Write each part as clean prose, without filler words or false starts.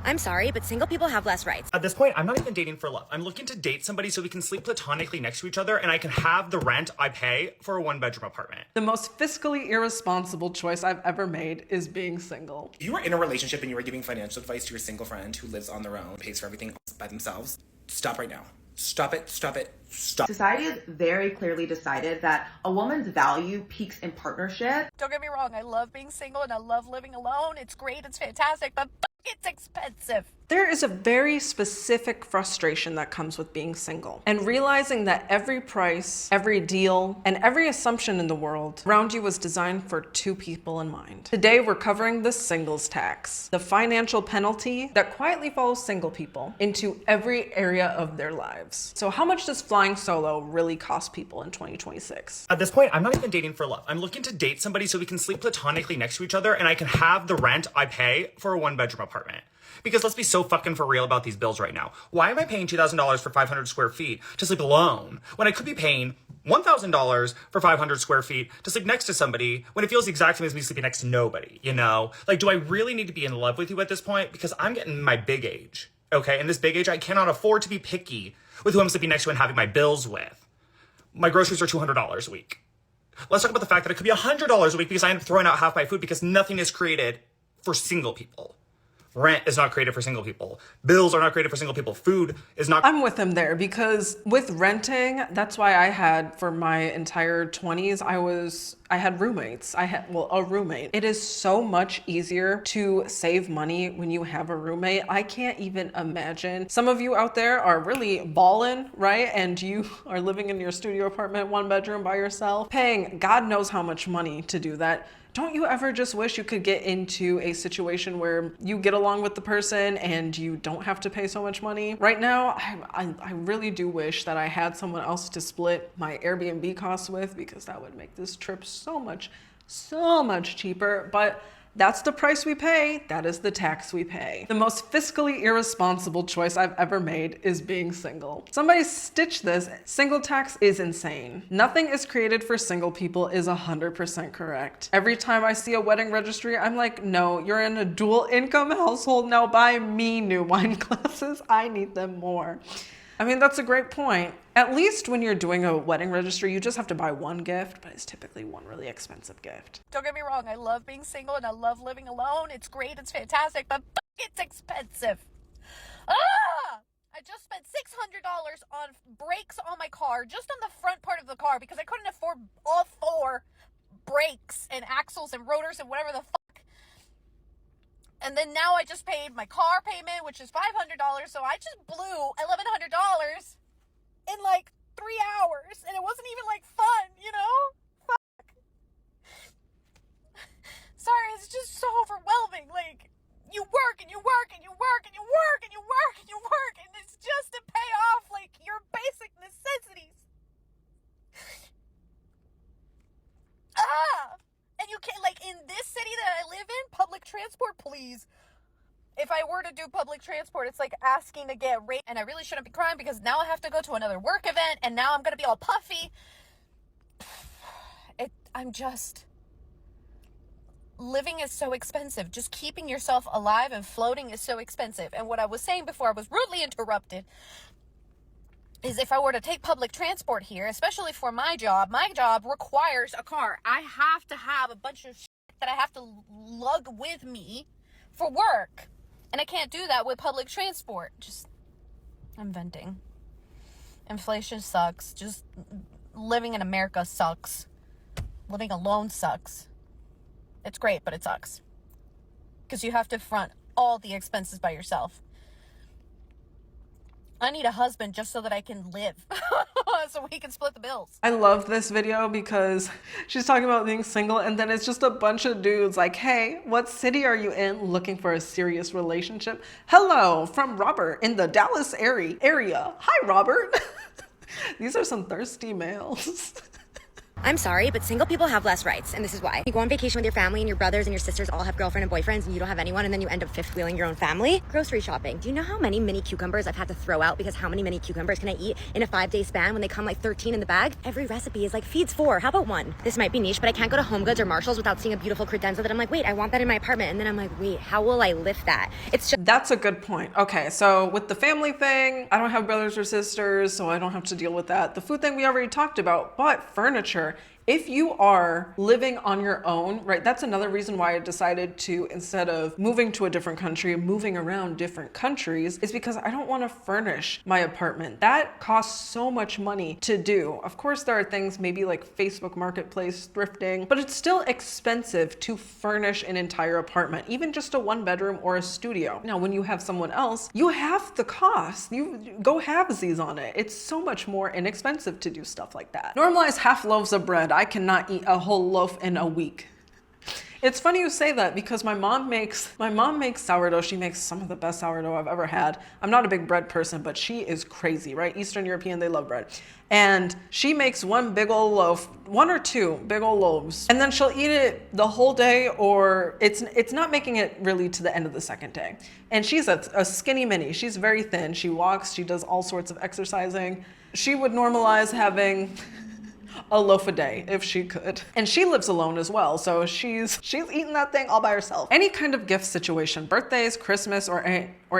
I'm sorry, but single people have less rights. At this point, I'm not even dating for love. I'm looking to date somebody so we can sleep platonically next to each other and I can have the rent I pay for a one-bedroom apartment. The most fiscally irresponsible choice I've ever made is being single. If you were in a relationship and you were giving financial advice to your single friend who lives on their own, pays for everything by themselves, stop right now. Stop it, stop it, stop. Society has very clearly decided that a woman's value peaks in partnership. Don't get me wrong, I love being single and I love living alone. It's great, it's fantastic, but it's expensive. There is a very specific frustration that comes with being single and realizing that every price, every deal, and every assumption in the world around you was designed for two people in mind. Today, we're covering the singles tax, the financial penalty that quietly follows single people into every area of their lives. So how much does flying solo really cost people in 2026? At this point, I'm not even dating for love. I'm looking to date somebody so we can sleep platonically next to each other and I can have the rent I pay for a one-bedroom apartment. Because let's be so fucking for real about these bills right now. Why am I paying $2,000 for 500 square feet to sleep alone when I could be paying $1,000 for 500 square feet to sleep next to somebody when it feels the exact same as me sleeping next to nobody, you know? Like, do I really need to be in love with you at this point? Because I'm getting my big age, okay? In this big age, I cannot afford to be picky with who I'm sleeping next to and having my bills with. My groceries are $200 a week. Let's talk about the fact that it could be $100 a week because I end up throwing out half my food because nothing is created for single people. Rent is not created for single people. Bills are not created for single people. Food is not. I'm with him there because with renting, that's why I had for my entire 20s, I had roommates. I had, well, a roommate. It is so much easier to save money when you have a roommate. I can't even imagine. Some of you out there are really balling, right? And you are living in your studio apartment, one bedroom by yourself, paying God knows how much money to do that. Don't you ever just wish you could get into a situation where you get along with the person and you don't have to pay so much money? Right now, I really do wish that I had someone else to split my Airbnb costs with because that would make this trip so much cheaper. But that's the price we pay. That is the tax we pay. The most fiscally irresponsible choice I've ever made is being single. Somebody stitch this. Single tax is insane. Nothing is created for single people is 100% correct. Every time I see a wedding registry, I'm like, no, you're in a dual income household. Now buy me new wine glasses. I need them more. I mean, that's a great point. At least when you're doing a wedding registry, you just have to buy one gift, but it's typically one really expensive gift. Don't get me wrong, I love being single and I love living alone. It's great, it's fantastic, but it's expensive. I just spent $600 on brakes on my car, just on the front part of the car, because I couldn't afford all four brakes and axles and rotors and whatever the fuck. And then now I just paid my car payment, which is $500, so I just blew $1,100 in like 3 hours, and it wasn't even like fun, you know? Fuck. Sorry, it's just so overwhelming. Like, you work and you work and you work and you work and you work and you work, and it's just to pay off like your basic necessities. And you can't, like, in this city that I live in, public transport, please. If I were to do public transport, it's like asking to get raped, and I really shouldn't be crying because now I have to go to another work event, and now I'm gonna be all puffy. Living is so expensive. Just keeping yourself alive and floating is so expensive. And what I was saying before I was rudely interrupted is if I were to take public transport here, especially for my job requires a car. I have to have a bunch of shit that I have to lug with me for work. And I can't do that with public transport. I'm venting. Inflation sucks. Just living in America sucks. Living alone sucks. It's great, but it sucks. Because you have to front all the expenses by yourself. I need a husband just so that I can live. So we can split the bills. I love this video because she's talking about being single and then it's just a bunch of dudes like, hey, what city are you in looking for a serious relationship? Hello, from Robert in the Dallas area. Hi, Robert. These are some thirsty males. I'm sorry, but single people have less rights, and this is why. You go on vacation with your family and your brothers and your sisters all have girlfriend and boyfriends and you don't have anyone, and then you end up fifth wheeling your own family. Grocery shopping. Do you know how many mini cucumbers I've had to throw out because how many mini cucumbers can I eat in a 5-day span when they come like 13 in the bag? Every recipe is like feeds 4. How about one? This might be niche, but I can't go to Home Goods or Marshalls without seeing a beautiful credenza that I'm like, wait, I want that in my apartment. And then I'm like, wait, how will I lift that? It's just... That's a good point. Okay, so with the family thing, I don't have brothers or sisters, so I don't have to deal with that. The food thing we already talked about, but furniture. If you are living on your own, right, that's another reason why I decided to, instead of moving to a different country, moving around different countries, is because I don't want to furnish my apartment. That costs so much money to do. Of course, there are things maybe like Facebook Marketplace, thrifting, but it's still expensive to furnish an entire apartment, even just a 1-bedroom or a studio. Now, when you have someone else, you have the cost. You go halvesies on it. It's so much more inexpensive to do stuff like that. Normalize half loaves of bread. I cannot eat a whole loaf in a week. It's funny you say that because my mom makes sourdough. She makes some of the best sourdough I've ever had. I'm not a big bread person, but she is crazy, right? Eastern European, they love bread. And she makes one big old loaf, 1 or 2 big old loaves, and then she'll eat it the whole day, or it's not making it really to the end of the second day. And she's a skinny mini. She's very thin. She walks, she does all sorts of exercising. She would normalize having a loaf a day if she could. And she lives alone as well, so she's eating that thing all by herself. Any kind of gift situation, birthdays, Christmas, or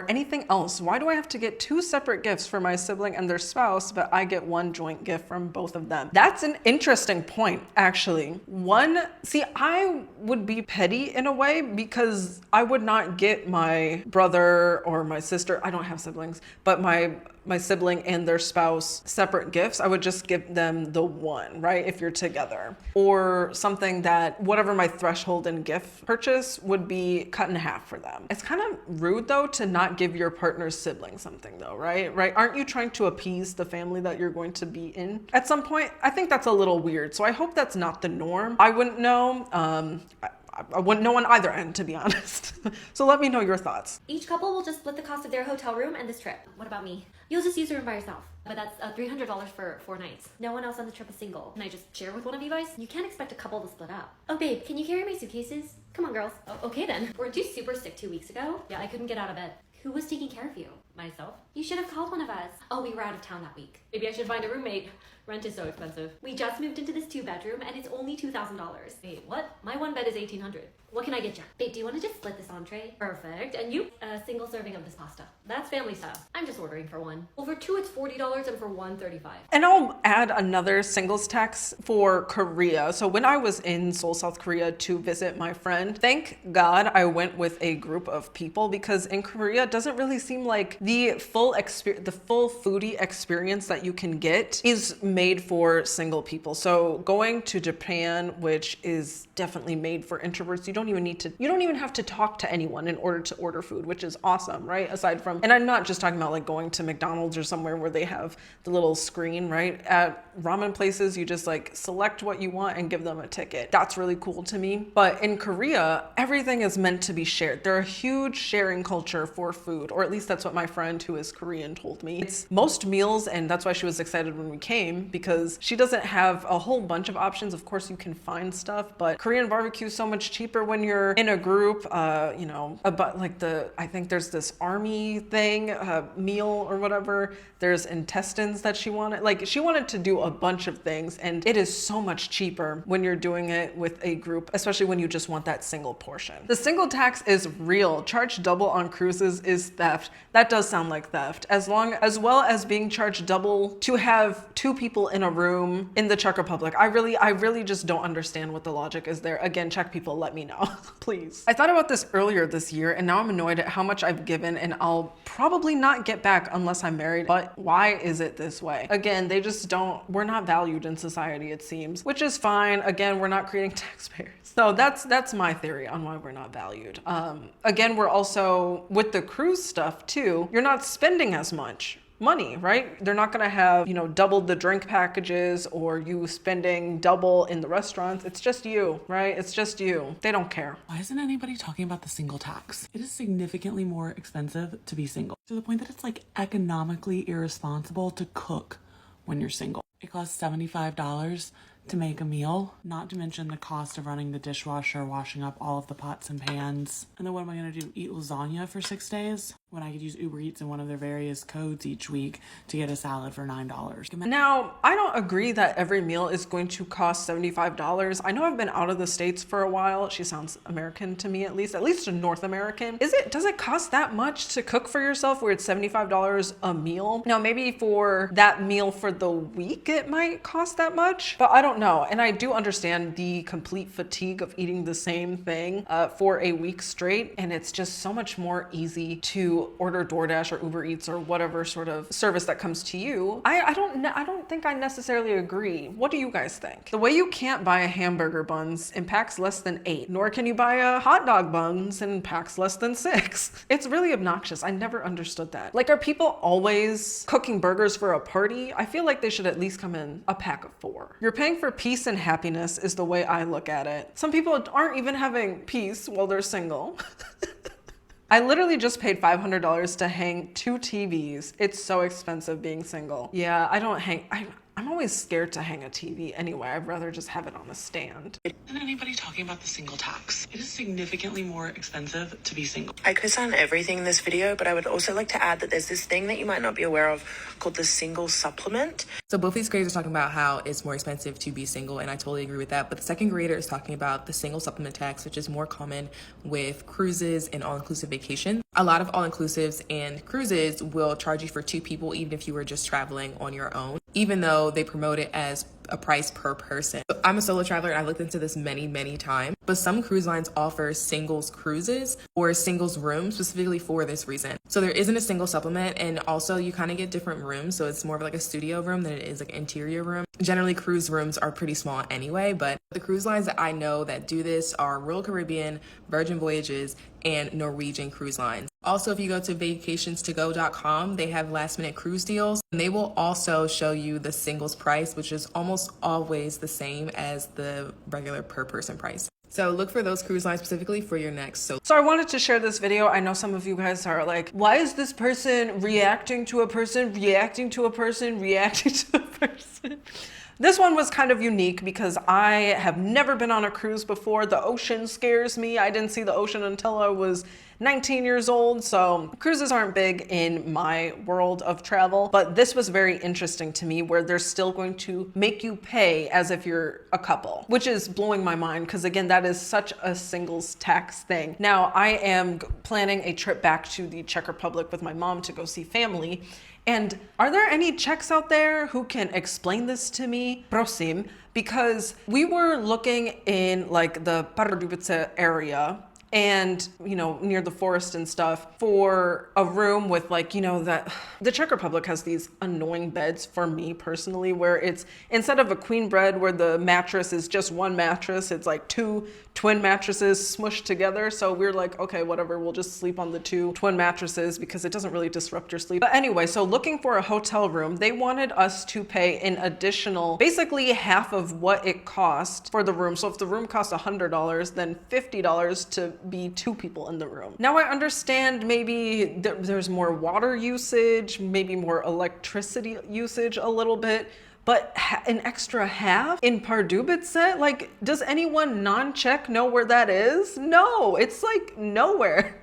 anything else, why do I have to get 2 separate gifts for my sibling and their spouse, but I get one joint gift from both of them? That's an interesting point, actually. I would be petty in a way because I would not get my brother or my sister, I don't have siblings, but my sibling and their spouse separate gifts. I would just give them the one, right? If you're together. Or something that whatever my threshold in gift purchase would be cut in half for them. It's kind of rude though to not give your partner's sibling something though, right? Aren't you trying to appease the family that you're going to be in at some point? I think that's a little weird. So I hope that's not the norm. I wouldn't know. I wouldn't know on either end, to be honest. So let me know your thoughts. Each couple will just split the cost of their hotel room and this trip. What about me? You'll just use the room by yourself. But that's $300 for 4 nights. No one else on the trip is single. Can I just share with one of you guys? You can't expect a couple to split up. Oh babe, can you carry my suitcases? Come on girls. Oh, okay then. Weren't you super sick 2 weeks ago? Yeah, I couldn't get out of bed. Who was taking care of you? Myself. You should have called one of us. Oh, we were out of town that week. Maybe I should find a roommate. Rent is so expensive. We just moved into this 2-bedroom and it's only $2,000. Wait, what? My one bed is $1,800. What can I get you? Babe, do you want to just split this entree? Perfect. And you? A single serving of this pasta. That's family style. I'm just ordering for one. Well, for 2 it's $40 and for 1 $35. And I'll add another singles tax for Korea. So when I was in Seoul, South Korea to visit my friend, thank God I went with a group of people because in Korea it doesn't really seem like the full foodie experience that you can get is made for single people. So going to Japan, which is definitely made for introverts, you don't even have to talk to anyone in order to order food, which is awesome, right? Aside from, and I'm not just talking about like going to McDonald's or somewhere where they have the little screen, right? At ramen places, you just like select what you want and give them a ticket. That's really cool to me. But in Korea, everything is meant to be shared. They're a huge sharing culture for food, or at least that's what my friend who is Korean told me. It's most meals, and that's why she was excited when we came, because she doesn't have a whole bunch of options. Of course, you can find stuff, but Korean barbecue is so much cheaper when you're in a group, about like I think there's this army thing, meal or whatever. There's intestines that she wanted. Like she wanted to do a bunch of things, and it is so much cheaper when you're doing it with a group, especially when you just want that single portion. The single tax is real. Charged double on cruises is theft. That does sound like theft. As well as being charged double to have 2 people in a room in the Czech Republic. I really just don't understand what the logic is there. Again, Czech people, let me know, please. I thought about this earlier this year, and now I'm annoyed at how much I've given, and I'll probably not get back unless I'm married. But why is it this way? Again, we're not valued in society, it seems, which is fine. Again, we're not creating taxpayers. So that's my theory on why we're not valued. Again, we're also, with the cruise stuff too, you're not spending as much money, right? They're not gonna have, double the drink packages or you spending double in the restaurants. It's just you, right? It's just you. They don't care. Why isn't anybody talking about the single tax? It is significantly more expensive to be single, to the point that it's like economically irresponsible to cook when you're single. It costs $75 to make a meal, not to mention the cost of running the dishwasher, washing up all of the pots and pans. And then what am I gonna do? Eat lasagna for 6 days? When I could use Uber Eats and one of their various codes each week to get a salad for $9. Now, I don't agree that every meal is going to cost $75. I know I've been out of the States for a while. She sounds American to me, at least North American. Does it cost that much to cook for yourself where it's $75 a meal? Now, maybe for that meal for the week, it might cost that much, but I don't know. And I do understand the complete fatigue of eating the same thing for a week straight. And it's just so much more easy to order DoorDash or Uber Eats or whatever sort of service that comes to you. I don't think I necessarily agree. What do you guys think? The way you can't buy a hamburger buns in packs less than 8, nor can you buy a hot dog buns in packs less than 6. It's really obnoxious. I never understood that. Like, are people always cooking burgers for a party? I feel like they should at least come in a pack of 4. You're paying for peace and happiness is the way I look at it. Some people aren't even having peace while they're single. I literally just paid $500 to hang 2 TVs. It's so expensive being single. Yeah, I'm always scared to hang a TV anyway. I'd rather just have it on a stand. Isn't anybody talking about the single tax? It is significantly more expensive to be single. I co-sign everything in this video, but I would also like to add that there's this thing that you might not be aware of called the single supplement. So both these graders are talking about how it's more expensive to be single, and I totally agree with that. But the second grader is talking about the single supplement tax, which is more common with cruises and all-inclusive vacation. A lot of all-inclusives and cruises will charge you for 2 people, even if you were just traveling on your own, even though they promote it as a price per person. So I'm a solo traveler and I've looked into this many times, but some cruise lines offer singles cruises or singles rooms specifically for this reason. So there isn't a single supplement, and also you kind of get different rooms. So it's more of like a studio room than it is like an interior room. Generally cruise rooms are pretty small anyway, but the cruise lines that I know that do this are Royal Caribbean, Virgin Voyages, and Norwegian Cruise Lines. Also, if you go to vacationstogo.com, they have last minute cruise deals, and they will also show you the singles price, which is almost always the same as the regular per person price. So look for those cruise lines specifically for your next. So I wanted to share this video. I know some of you guys are like, why is this person reacting to a person, reacting to a person, reacting to a person? This one was kind of unique because I have never been on a cruise before. The ocean scares me. I didn't see the ocean until I was 19 years old, so cruises aren't big in my world of travel, but this was very interesting to me where they're still going to make you pay as if you're a couple, which is blowing my mind because again, that is such a singles tax thing. Now, I am planning a trip back to the Czech Republic with my mom to go see family. And are there any Czechs out there who can explain this to me? Prosím, because we were looking in like the Pardubice area and, you know, near the forest and stuff for a room with like, you know, that the Czech Republic has these annoying beds for me personally, where it's instead of a queen bed where the mattress is just one mattress, it's like 2 twin mattresses smushed together. So we're like, okay, whatever, we'll just sleep on the 2 twin mattresses because it doesn't really disrupt your sleep. But anyway, so looking for a hotel room, they wanted us to pay an additional, basically half of what it cost for the room. So if the room costs $100, then $50 to be 2 people in the room. Now I understand maybe there's more water usage, maybe more electricity usage a little bit, but an extra half in Pardubice? Like, does anyone non-Czech know where that is? No, it's like nowhere.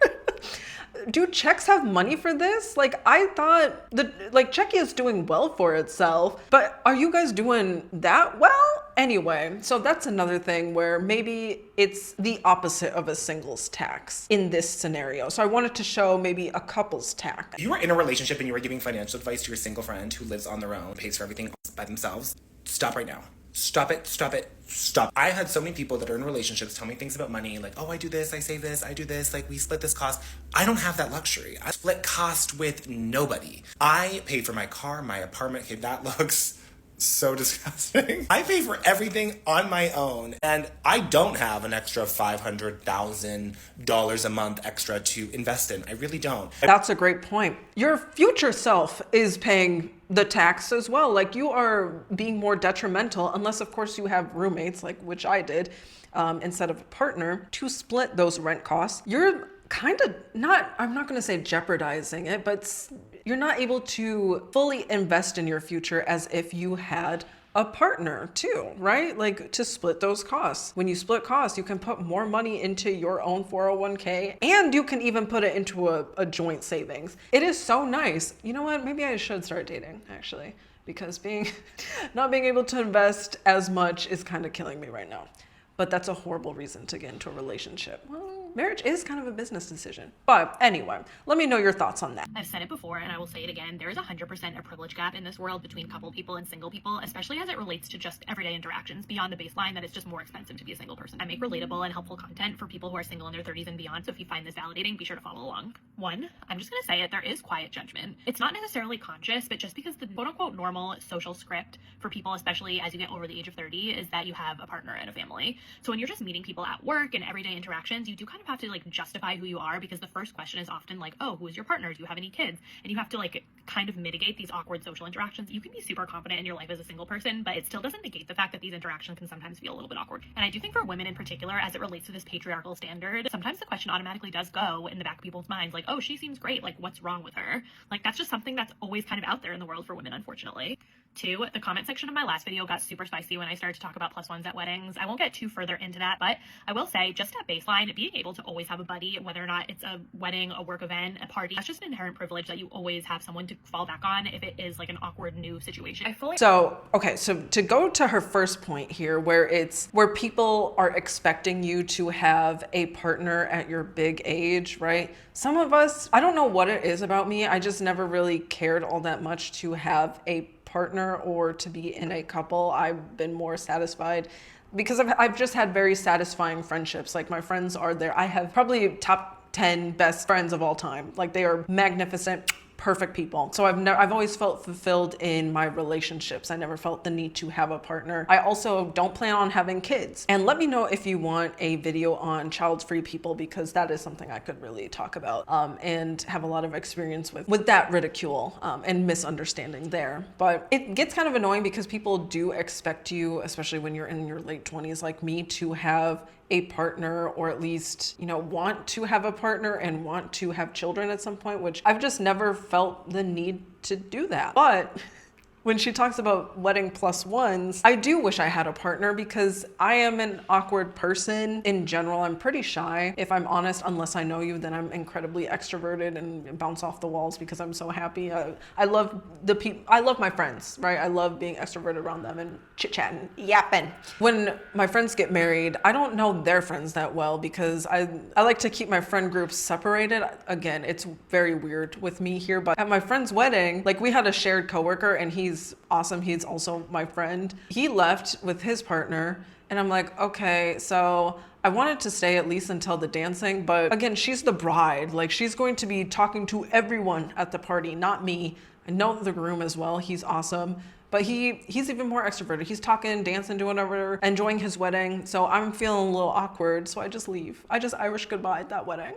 Do Czechs have money for this? Like, I thought Czechia is doing well for itself, but are you guys doing that well? Anyway, so that's another thing where maybe it's the opposite of a singles tax in this scenario. So I wanted to show maybe a couples tax. If you are in a relationship and you are giving financial advice to your single friend who lives on their own, pays for everything by themselves, stop right now. Stop it, stop it, stop. I had so many people that are in relationships tell me things about money, like, oh, I do this, I save this, I do this, like, we split this cost. I don't have that luxury. I split cost with nobody. I pay for my car, my apartment. Okay, that looks so disgusting. I pay for everything on my own, and I don't have an extra $500,000 a month extra to invest in. I really don't. That's a great point. Your future self is paying the tax as well. Like, you are being more detrimental, unless of course you have roommates, like which I did, instead of a partner, to split those rent costs. You're kind of not, I'm not going to say jeopardizing it, but you're not able to fully invest in your future as if you had a partner too, right? Like to split those costs. When you split costs, you can put more money into your own 401k and you can even put it into a joint savings. It is so nice. You know what? Maybe I should start dating actually, because not being able to invest as much is kind of killing me right now. But that's a horrible reason to get into a relationship. Well, marriage is kind of a business decision. But anyway, let me know your thoughts on that. I've said it before and I will say it again. There is 100% a privilege gap in this world between couple people and single people, especially as it relates to just everyday interactions beyond the baseline that it's just more expensive to be a single person. I make relatable and helpful content for people who are single in their 30s and beyond. So if you find this validating, be sure to follow along. One, I'm just going to say it. There is quiet judgment. It's not necessarily conscious, but just because the quote unquote normal social script for people, especially as you get over the age of 30, is that you have a partner and a family. So when you're just meeting people at work and everyday interactions, you do kind of have to like justify who you are, because the first question is often like, oh, who is your partner? Do you have any kids? And you have to like kind of mitigate these awkward social interactions. You can be super confident in your life as a single person, but it still doesn't negate the fact that these interactions can sometimes feel a little bit awkward. And I do think for women in particular, as it relates to this patriarchal standard, sometimes the question automatically does go in the back of people's minds, like, oh, she seems great. Like, what's wrong with her? Like, that's just something that's always kind of out there in the world for women, unfortunately. Two, the comment section of my last video got super spicy when I started to talk about plus ones at weddings. I won't get too further into that, but I will say, just at baseline, being able to always have a buddy, whether or not it's a wedding, a work event, a party, that's just an inherent privilege that you always have someone to fall back on if it is like an awkward new situation. So to go to her first point here, where people are expecting you to have a partner at your big age, right? Some of us, I don't know what it is about me, I just never really cared all that much to have a partner or to be in a couple. I've been more satisfied because I've just had very satisfying friendships. Like my friends are there. I have probably top 10 best friends of all time. Like they are magnificent, perfect people. So I've always felt fulfilled in my relationships. I never felt the need to have a partner. I also don't plan on having kids. And let me know if you want a video on child-free people, because that is something I could really talk about and have a lot of experience with that ridicule and misunderstanding there. But it gets kind of annoying because people do expect you, especially when you're in your late 20s like me, to have a partner, or at least, you know, want to have a partner and want to have children at some point, which I've just never felt the need to do that. But when she talks about wedding plus ones, I do wish I had a partner because I am an awkward person in general. I'm pretty shy. If I'm honest, unless I know you, then I'm incredibly extroverted and bounce off the walls because I'm so happy. I love I love my friends, right? I love being extroverted around them and chit-chatting, yapping. When my friends get married, I don't know their friends that well because I like to keep my friend groups separated. Again, it's very weird with me here, but at my friend's wedding, like we had a shared coworker and he's awesome. He's also my friend. He left with his partner and I'm like, okay, so I wanted to stay at least until the dancing, but again, she's the bride. Like she's going to be talking to everyone at the party, not me. I know the groom as well. He's awesome. But he's even more extroverted. He's talking, dancing, doing whatever, enjoying his wedding. So I'm feeling a little awkward. So I just leave. I just Irish goodbye at that wedding.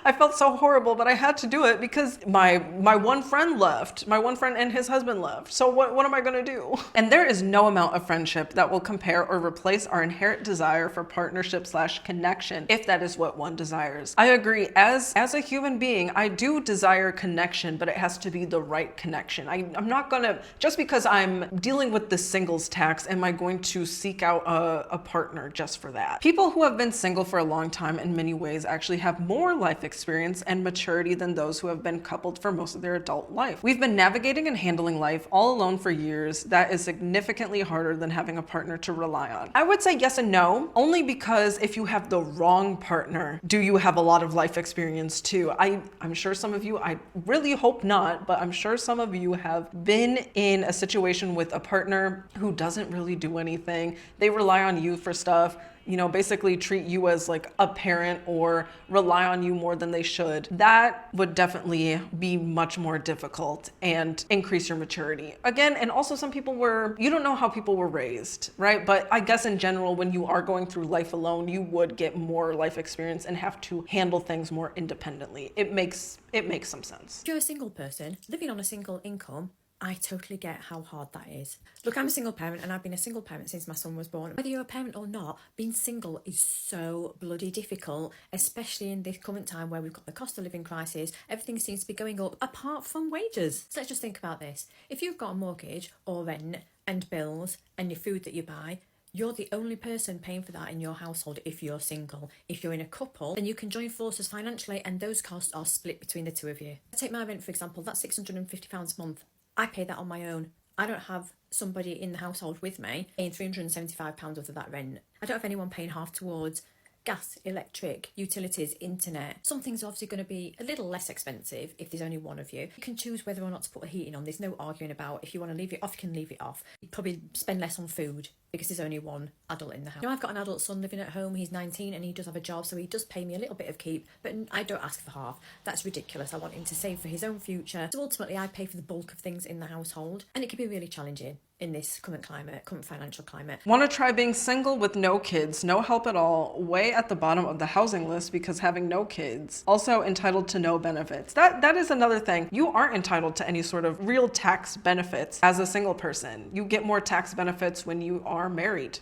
I felt so horrible, but I had to do it because my one friend left. My one friend and his husband left. So what am I gonna do? And there is no amount of friendship that will compare or replace our inherent desire for partnership / connection, if that is what one desires. I agree. As a human being, I do desire connection, but it has to be the right connection. I'm not gonna, just because I'm dealing with the singles tax, am I going to seek out a partner just for that? People who have been single for a long time in many ways actually have more life experience and maturity than those who have been coupled for most of their adult life. We've been navigating and handling life all alone for years. That is significantly harder than having a partner to rely on. I would say yes and no, only because if you have the wrong partner, do you have a lot of life experience too? I'm sure some of you, I really hope not, but I'm sure some of you have been in a situation with a partner who doesn't really do anything. They rely on you for stuff, you know, basically treat you as like a parent or rely on you more than they should. That would definitely be much more difficult and increase your maturity. Again, and also some people you don't know how people were raised, right? But I guess in general, when you are going through life alone, you would get more life experience and have to handle things more independently. It makes some sense. If you're a single person living on a single income, I totally get how hard that is. Look, I'm a single parent and I've been a single parent since my son was born. Whether you're a parent or not, being single is so bloody difficult, especially in this current time where we've got the cost of living crisis. Everything seems to be going up apart from wages. So let's just think about this. If you've got a mortgage or rent and bills and your food that you buy, you're the only person paying for that in your household if you're single. If you're in a couple, then you can join forces financially and those costs are split between the two of you. Take my rent, for example, that's £650 a month. I pay that on my own. I don't have somebody in the household with me paying £375 worth of that rent. I don't have anyone paying half towards gas, electric, utilities, internet. Some things are obviously going to be a little less expensive if there's only one of you. You can choose whether or not to put the heating on. There's no arguing about if you want to leave it off, you can leave it off. You probably spend less on food because there's only one adult in the house. I've got an adult son living at home. He's 19 and he does have a job, so he does pay me a little bit of keep, but I don't ask for half. That's ridiculous. I want him to save for his own future. So ultimately, I pay for the bulk of things in the household, and it can be really challenging in this current climate, current financial climate. Want to try being single with no kids, no help at all, way at the bottom of the housing list because having no kids. Also entitled to no benefits. That is another thing. You aren't entitled to any sort of real tax benefits as a single person. You get more tax benefits when you are married.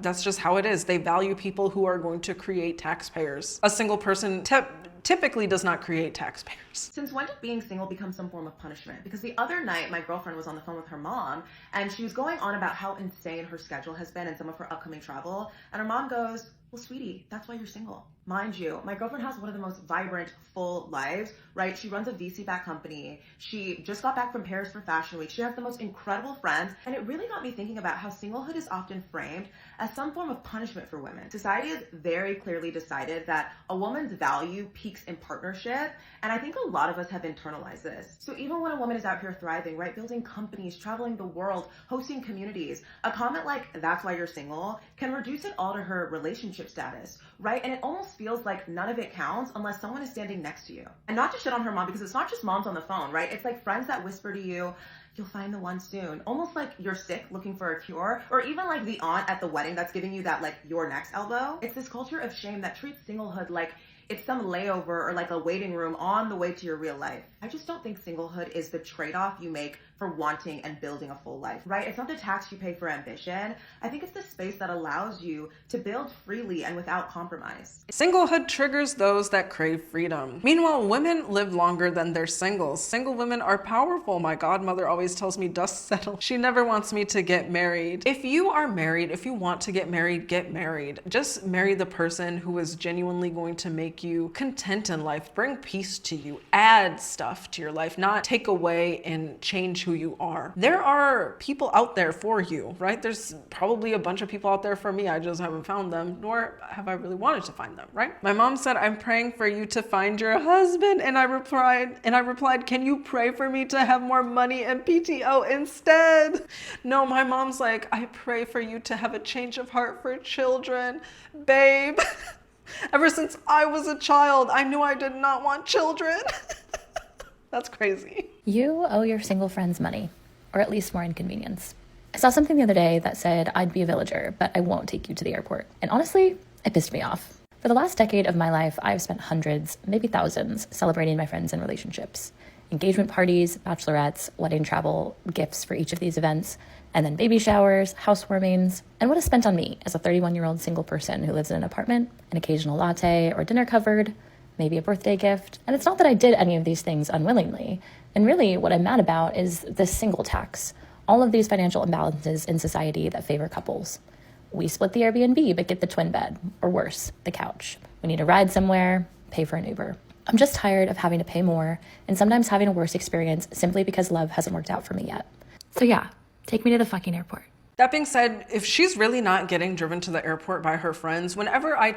That's just how it is. They value people who are going to create taxpayers. A single person typically does not create taxpayers. Since when did being single become some form of punishment? Because the other night, my girlfriend was on the phone with her mom, and she was going on about how insane her schedule has been and some of her upcoming travel. And her mom goes, well, sweetie, that's why you're single. Mind you, my girlfriend has one of the most vibrant, full lives, right? She runs a VC-backed company. She just got back from Paris for Fashion Week. She has the most incredible friends. And it really got me thinking about how singlehood is often framed as some form of punishment for women. Society has very clearly decided that a woman's value peaks in partnership. And I think a lot of us have internalized this. So even when a woman is out here thriving, right? Building companies, traveling the world, hosting communities, a comment like, that's why you're single, can reduce it all to her relationship status, right? And it almost feels like none of it counts unless someone is standing next to you. And not to shit on her mom, because it's not just moms on the phone, right? It's like friends that whisper to you, you'll find the one soon. Almost like you're sick looking for a cure, or even like the aunt at the wedding that's giving you that like your next elbow. It's this culture of shame that treats singlehood like it's some layover or like a waiting room on the way to your real life. I just don't think singlehood is the trade-off you make for wanting and building a full life, right? It's not the tax you pay for ambition. I think it's the space that allows you to build freely and without compromise. Singlehood triggers those that crave freedom. Meanwhile, women live longer than their singles. Single women are powerful. My godmother always tells me dust settle. She never wants me to get married. If you are married, if you want to get married, get married. Just marry the person who is genuinely going to make you content in life, bring peace to you, add stuff to your life, not take away and change who you are. There are people out there for you, right? There's probably a bunch of people out there for me. I just haven't found them, nor have I really wanted to find them, right? My mom said, I'm praying for you to find your husband. And I replied, can you pray for me to have more money and PTO instead? No, my mom's like, I pray for you to have a change of heart for children. Babe, ever since I was a child, I knew I did not want children. That's crazy. You owe your single friends money, or at least more inconvenience. I saw something the other day that said I'd be a villager, but I won't take you to the airport. And honestly, it pissed me off. For the last decade of my life, I've spent hundreds, maybe thousands, celebrating my friends and relationships. Engagement parties, bachelorettes, wedding travel, gifts for each of these events, and then baby showers, housewarmings. And what is spent on me as a 31-year-old single person who lives in an apartment, an occasional latte or dinner covered, maybe a birthday gift. And it's not that I did any of these things unwillingly. And really what I'm mad about is this single tax. All of these financial imbalances in society that favor couples. We split the Airbnb, but get the twin bed, or worse, the couch. We need a ride somewhere, pay for an Uber. I'm just tired of having to pay more and sometimes having a worse experience simply because love hasn't worked out for me yet. So yeah, take me to the fucking airport. That being said, if she's really not getting driven to the airport by her friends, whenever I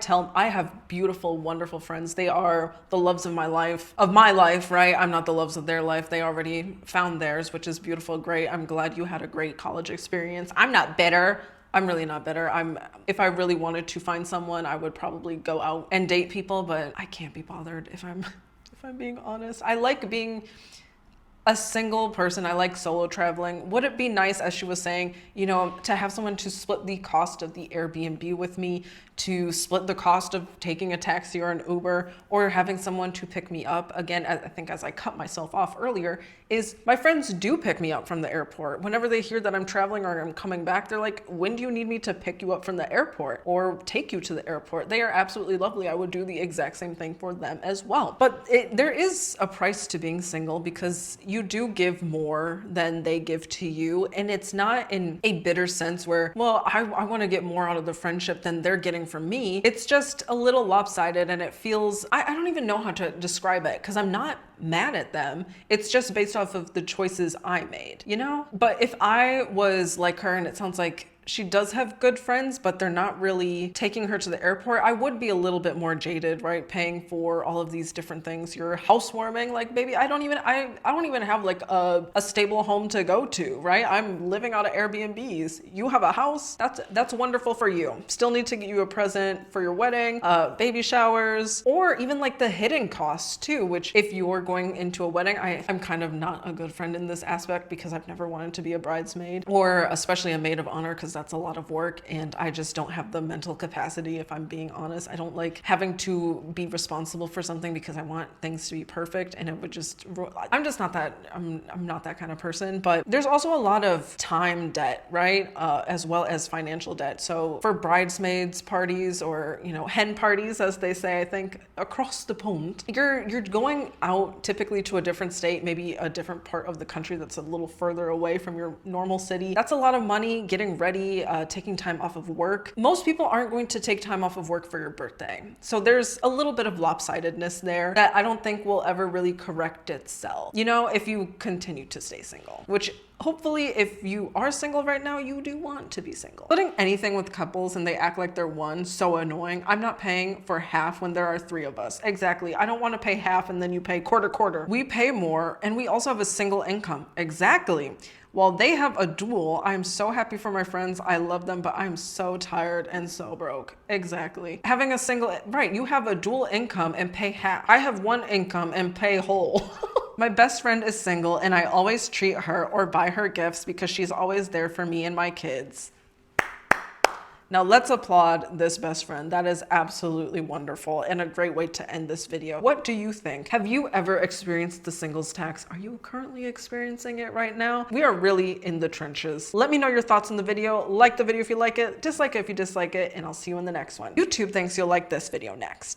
have beautiful, wonderful friends. They are the loves of my life, right? I'm not the loves of their life. They already found theirs, which is beautiful, great. I'm glad you had a great college experience. I'm not bitter. I'm really not bitter. If I really wanted to find someone, I would probably go out and date people, but I can't be bothered if I'm being honest. I like being a single person. I like solo traveling. Would it be nice, as she was saying, to have someone to split the cost of the Airbnb with me, to split the cost of taking a taxi or an Uber, or having someone to pick me up? Again, I think as I cut myself off earlier, is my friends do pick me up from the airport. Whenever they hear that I'm traveling or I'm coming back, they're like, when do you need me to pick you up from the airport or take you to the airport? They are absolutely lovely. I would do the exact same thing for them as well. But there is a price to being single, because you do give more than they give to you. And it's not in a bitter sense where, well, I want to get more out of the friendship than they're getting from me. It's just a little lopsided, and it feels, I don't even know how to describe it, because I'm not mad at them. It's just based off of the choices I made, you know? But if I was like her, and it sounds like she does have good friends, but they're not really taking her to the airport, I would be a little bit more jaded, right? Paying for all of these different things. You're housewarming, like, baby, I don't even have like a stable home to go to, right? I'm living out of Airbnbs. You have a house. That's wonderful for you. Still need to get you a present for your wedding, baby showers, or even like the hidden costs too, which if you're going into a wedding, I'm kind of not a good friend in this aspect because I've never wanted to be a bridesmaid, or especially a maid of honor, because that's a lot of work and I just don't have the mental capacity, if I'm being honest. I don't like having to be responsible for something because I want things to be perfect, and it would just, I'm just not that, I'm not that kind of person. But there's also a lot of time debt, right? As well as financial debt. So for bridesmaids parties, or, you know, hen parties, as they say, I think across the pond, you're going out typically to a different state, maybe a different part of the country that's a little further away from your normal city. That's a lot of money. Getting ready, taking time off of work. Most people aren't going to take time off of work for your birthday. So there's a little bit of lopsidedness there that I don't think will ever really correct itself, you know, if you continue to stay single, which hopefully if you are single right now, you do want to be single. Splitting anything with couples and they act like they're one, so annoying. I'm not paying for half when there are 3 of us. Exactly. I don't want to pay half and then you pay quarter. We pay more, and we also have a single income. Exactly. While they have a dual, I'm so happy for my friends. I love them, but I'm so tired and so broke. Exactly. Having a single, right, you have a dual income and pay half. I have one income and pay whole. My best friend is single, and I always treat her or buy her gifts because she's always there for me and my kids. Now let's applaud this best friend. That is absolutely wonderful and a great way to end this video. What do you think? Have you ever experienced the singles tax? Are you currently experiencing it right now? We are really in the trenches. Let me know your thoughts on the video. Like the video if you like it, dislike it if you dislike it, and I'll see you in the next one. YouTube thinks you'll like this video next.